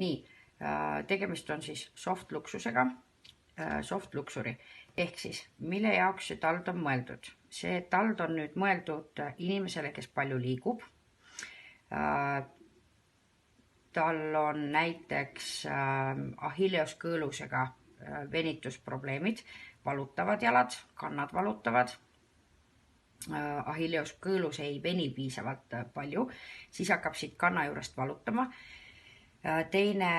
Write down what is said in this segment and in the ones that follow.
Nii, tegemist on siis soft-luksusega, soft-luksuri. Ehk siis, mille jaoks see tald on mõeldud? See tald on nüüd mõeldud inimesele, kes palju liigub. Tal on näiteks ahilleoskõõlusega venitusprobleemid, valutavad jalad, kannad valutavad. Ahilleoskõõlus ei veni piisavalt palju, siis hakkab siit kanna juurest valutama. Teine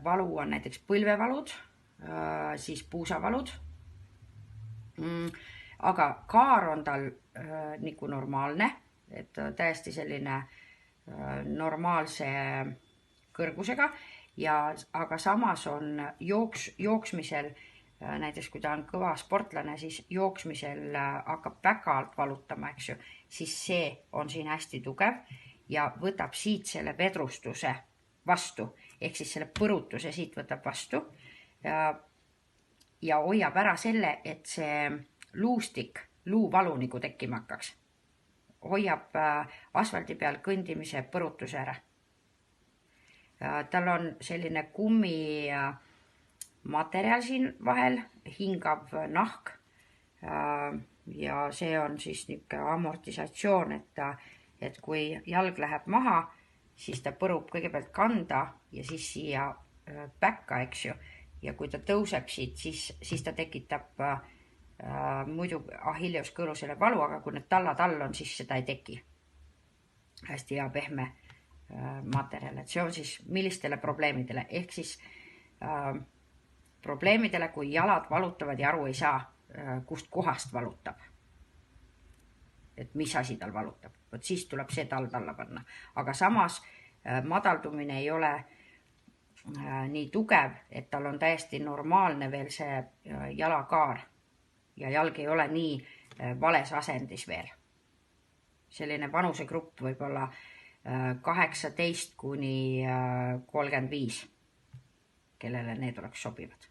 valu on näiteks põlvevalud, siis puusavalud. Aga kaar on tal nagu normaalne, et täiesti selline normaalse kõrgusega, aga samas on jooksmisel, näiteks kui ta on kõva sportlane, siis jooksmisel hakkab väga alt valutama, eks ju, siis see on siin hästi tugev ja võtab siit selle vedrustuse vastu, ehk siis selle põrutuse siit võtab vastu ja hoiab ära selle, et see luustik, luuvalu nagu tekkima hakkaks. Hoiab asfaldi peal kõndimise põrutuse ära. Tal on selline kummi materjal siin vahel, hingav nahk ja see on siis niisugune amortisatsioon, et kui jalg läheb maha, siis ta põrub kõigepealt kanda ja siis siia päkka, eks ju. Ja kui ta tõuseb siit, siis ta tekitab muidu ahilleoskõõlusele valu, aga kui need tallad all on, siis seda ei teki. Hästi hea pehme materjal. Et see on siis millistele probleemidele, ehk siis probleemidele, kui jalad valutavad ja aru ei saa, kust kohast valutab. Et mis asi tal valutab. Võt siis tuleb see tald alla panna. Aga samas madaldumine ei ole nii tugev, et tal on täiesti normaalne veel see jalakaar ja jalg ei ole nii vales asendis veel. Selline vanusegrupp võib olla 18 kuni 35, kellele need oleks sobivad.